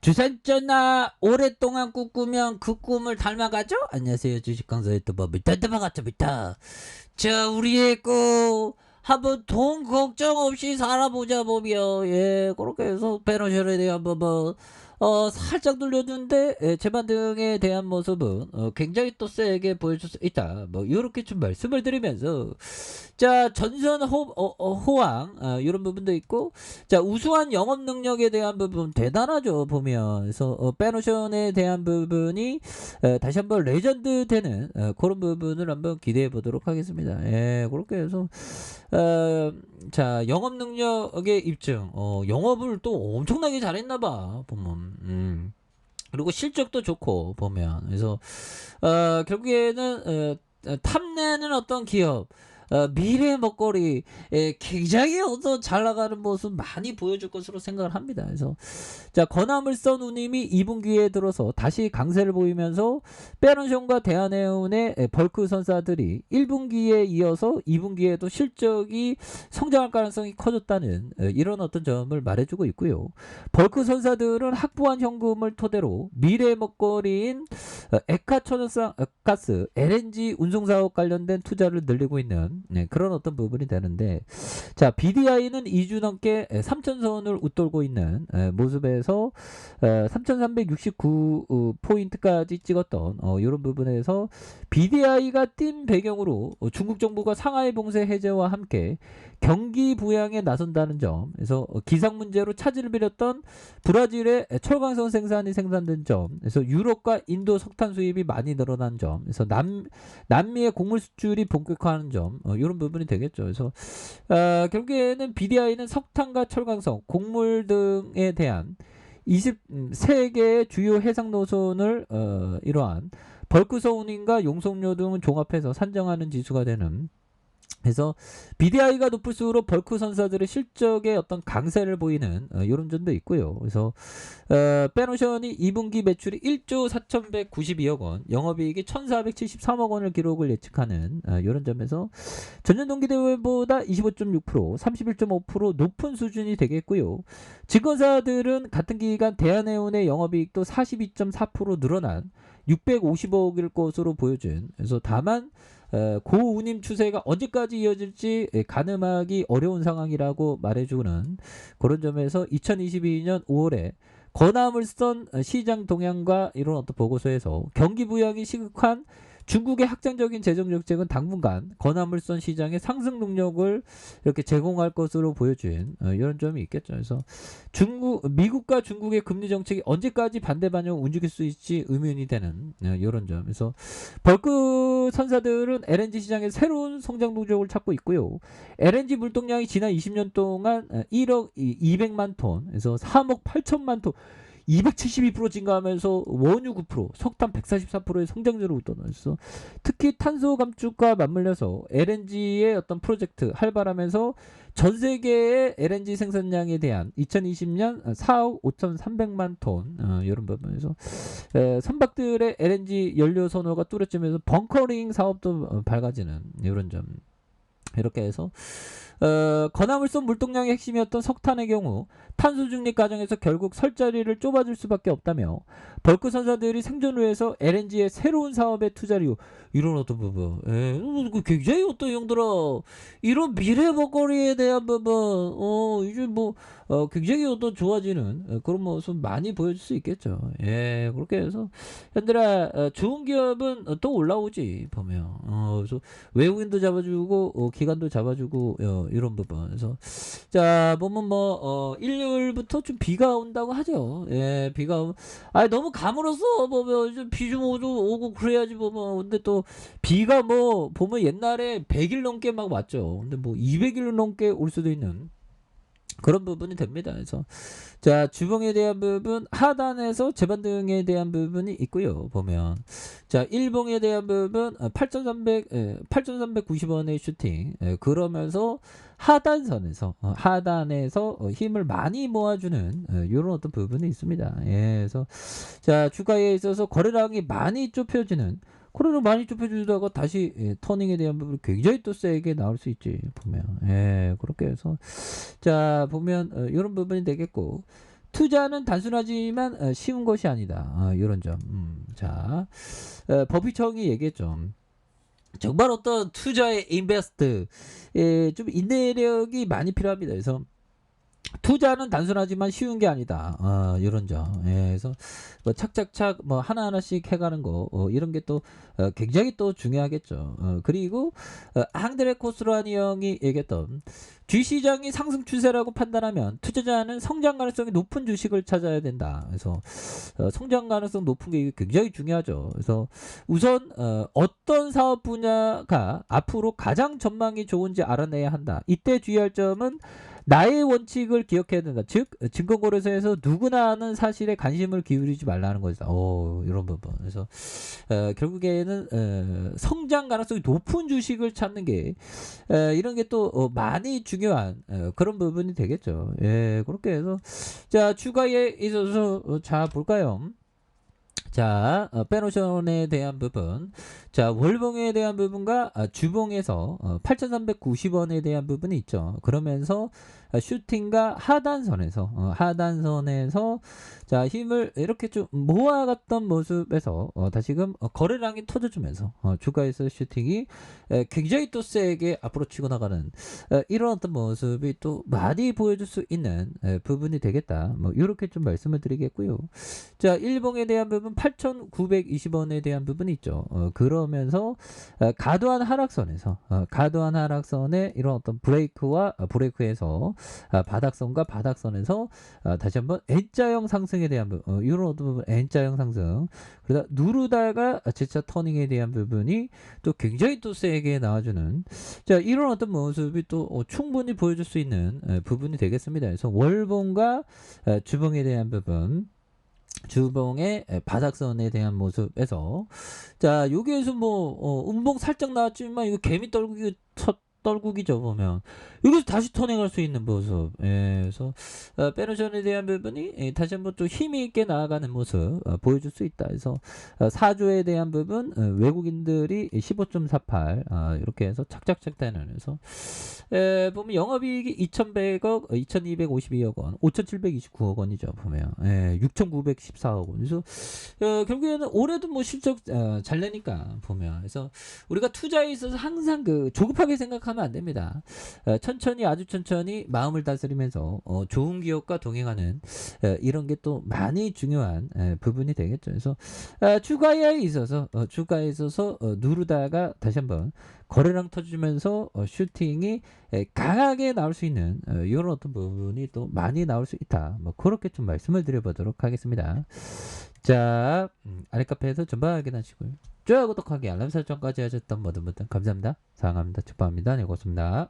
주산전화 오랫동안 꿈꾸면 그 꿈을 닮아가죠? 안녕하세요. 주식강사 유튜버 미타트 반갑습니다. 자, 우리의 한번 돈 걱정 없이 살아보자 보며, 그렇게 해서 페너셜에 대한 부분 살짝 눌려주는데, 재반등에 대한 모습은 굉장히 또 세게 보여줄 수 있다, 뭐 이렇게 좀 말씀을 드리면서, 자, 전선 호황, 이런 부분도 있고, 자, 우수한 영업 능력에 대한 부분 대단하죠, 보면. 그래서 페노션에 대한 부분이 다시 한번 레전드 되는 그런 부분을 한번 기대해 보도록 하겠습니다. 그렇게 해서 자, 영업 능력의 입증, 영업을 또 엄청나게 잘했나 봐, 보면. 그리고 실적도 좋고, 보면. 그래서 결국에는 탐내는 어떤 기업, 미래 먹거리, 굉장히 잘 나가는 모습 많이 보여줄 것으로 생각을 합니다. 그래서 자, 건화물선 운임이 2분기에 들어서 다시 강세를 보이면서 페런션과 대한해운의 벌크 선사들이 1분기에 이어서 2분기에도 실적이 성장할 가능성이 커졌다는 이런 어떤 점을 말해주고 있고요. 벌크 선사들은 확보한 현금을 토대로 미래 먹거리인 액화천연가스 LNG 운송사업 관련된 투자를 늘리고 있는 그런 어떤 부분이 되는데, 자, BDI는 2주 넘게 3천선을 웃돌고 있는 모습에서 3,369포인트까지 찍었던 이런 부분에서 BDI가 띈 배경으로 중국 정부가 상하이 봉쇄 해제와 함께 경기 부양에 나선다는 점, 그래서 기상 문제로 차질을 빚었던 브라질의 철강성 생산이 생산된 점, 그래서 유럽과 인도 석탄 수입이 많이 늘어난 점, 그래서 남미의 곡물 수출이 본격화하는 점, 이런 부분이 되겠죠. 그래서 결국에는 BDI는 석탄과 철강성, 곡물 등에 대한 23개의 주요 해상 노선을 이러한 벌크서 운임과 용속료 등을 종합해서 산정하는 지수가 되는, 그래서 BDI가 높을수록 벌크 선사들의 실적에 어떤 강세를 보이는 이런 점도 있고요. 그래서 페노션이 2분기 매출이 1조 4,192억 원, 영업이익이 1,473억 원을 기록을 예측하는 이런 점에서 전년 동기 대비보다 25.6%, 31.5% 높은 수준이 되겠고요. 증권사들은 같은 기간 대한해운의 영업이익도 42.4% 늘어난 650억일 것으로 보여준, 그래서 다만 고운임 추세가 언제까지 이어질지 가늠하기 어려운 상황이라고 말해주는 그런 점에서 2022년 5월에 건화물선 시장 동향과 이런 어떤 보고서에서 경기 부양이 시급한 중국의 확장적인 재정 정책은 당분간 건화물선 시장의 상승 능력을 이렇게 제공할 것으로 보여준 이런 점이 있겠죠. 그래서 미국과 중국의 금리 정책이 언제까지 반대 반영을 움직일 수 있을지 의문이 되는 이런 점. 그래서 벌크 선사들은 LNG 시장의 새로운 성장 동력을 찾고 있고요. LNG 물동량이 지난 20년 동안 1억 200만 톤, 그래서 3억 8천만 톤, 272% 증가하면서 원유 9%, 석탄 144%의 성장률을 웃돌면서 특히 탄소 감축과 맞물려서 LNG의 어떤 프로젝트 활발하면서 전 세계의 LNG 생산량에 대한 2020년 4억 5,300만 톤 이런 부분에서 선박들의 LNG 연료 선호가 뚜렷지면서 벙커링 사업도 밝아지는 이런 점. 이렇게 해서 건화물선 물동량의 핵심이었던 석탄의 경우 탄소 중립 과정에서 결국 설 자리를 좁아질 수밖에 없다며 벌크 선사들이 생존을 위해서 LNG의 새로운 사업에 투자를 이런 어떤 부분, 굉장히 어떤 형들아, 이런 미래 먹거리에 대한 부분, 이제 뭐 굉장히 어떤 좋아지는 그런 모습 많이 보여줄 수 있겠죠. 그렇게 해서 현들아, 좋은 기업은 또 올라오지 보면. 그래서 외국인도 잡아주고 기관도 잡아주고 이런 부분. 그래서 자, 보면 뭐 일요일부터 좀 비가 온다고 하죠. 비가 너무 감으로써 보면 좀 비 좀 오고 그래야지 보면. 근데 또 비가 뭐 보면 옛날에 100일 넘게 막 왔죠. 근데 뭐 200일 넘게 올 수도 있는 그런 부분이 됩니다. 그래서 자, 주봉에 대한 부분 하단에서 재반등에 대한 부분이 있고요. 보면 자, 일봉에 대한 부분 8,390원의 슈팅, 그러면서 하단에서 힘을 많이 모아주는 이런 어떤 부분이 있습니다. 그래서 자, 주가에 있어서 거래량이 많이 좁혀지는, 코로나 많이 좁혀주다가 다시 터닝에 대한 부분이 굉장히 또 세게 나올 수 있지 보면. 그렇게 해서 자, 보면 이런 부분이 되겠고, 투자는 단순하지만 쉬운 것이 아니다. 이런 점. 자, 법의청이 얘기했죠. 정말 어떤 투자의 인베스트에 좀 인내력이 많이 필요합니다. 그래서 투자는 단순하지만 쉬운 게 아니다. 이런 점. 예, 그래서 뭐 착착착 뭐 하나하나씩 해가는 거 이런 게 또 굉장히 또 중요하겠죠. 그리고 앙드레 코스라니 형이 얘기했던 주시장이 상승 추세라고 판단하면 투자자는 성장 가능성이 높은 주식을 찾아야 된다. 그래서 성장 가능성 높은 게 굉장히 중요하죠. 그래서 우선 어떤 사업 분야가 앞으로 가장 전망이 좋은지 알아내야 한다. 이때 주의할 점은 나의 원칙을 기억해야 된다. 즉 증권거래소에서 누구나 아는 사실에 관심을 기울이지 말라는 거죠. 이런 부분. 그래서 결국에는 성장 가능성이 높은 주식을 찾는 게 이런 게 또 많이 중요한 그런 부분이 되겠죠. 예, 그렇게 해서 자 추가에 있어서 자 볼까요? 자, 페노션에 대한 부분. 자, 월봉에 대한 부분과 주봉에서 8,390원에 대한 부분이 있죠. 그러면서 슈팅과 하단선에서 자, 힘을 이렇게 좀 모아갔던 모습에서 다시금 거래량이 터져주면서 주가에서 슈팅이 굉장히 또 세게 앞으로 치고 나가는 이런 어떤 모습이 또 많이 보여줄 수 있는 부분이 되겠다. 뭐 이렇게 좀 말씀을 드리겠고요. 자, 일봉에 대한 부분 8,920원에 대한 부분이 있죠. 그러면서 과도한 하락선에 이런 어떤 브레이크에서 바닥선과 바닥선에서 다시 한번 N자형 상승에 대한 부분, 이런 어떤 부분 N자형 상승. 그러다 누르다가 Z자 터닝에 대한 부분이 또 굉장히 또 세게 나와주는 자 이런 어떤 모습이 또 충분히 보여줄 수 있는 부분이 되겠습니다. 그래서 월봉과 주봉에 대한 부분. 주봉의 바닥선에 대한 모습에서 자 여기에서 뭐 음봉 살짝 나왔지만 이거 개미 떨구기죠 보면 여기서 다시 터닝할 수 있는 모습. 예, 그래서 페노션에 대한 부분이 다시 한번 좀 힘이 있게 나아가는 모습 보여줄 수 있다. 그래서 사주에 대한 부분 외국인들이 15.48 이렇게 해서 착착착 되는 그래서 보면 영업이익이 2,100억 2,252억 원 5,729억 원이죠 보면 6,914억 원. 그래서 결국에는 올해도 뭐 실적 잘 내니까 보면 그래서 우리가 투자에 있어서 항상 그 조급하게 생각하면 안 됩니다. 천천히 아주 천천히 마음을 다스리면서 좋은 기업과 동행하는 이런 게 또 많이 중요한 부분이 되겠죠. 그래서 주가에 있어서 누르다가 다시 한번 거래량 터지면서 슈팅이 강하게 나올 수 있는 이런 어떤 부분이 또 많이 나올 수 있다. 뭐 그렇게 좀 말씀을 드려보도록 하겠습니다. 자, 아랫카페에서 전방 확인하시고요. 좋아요, 구독하기, 알람 설정까지 하셨던 모든 분들 감사합니다. 사랑합니다. 축복합니다. 네, 고맙습니다.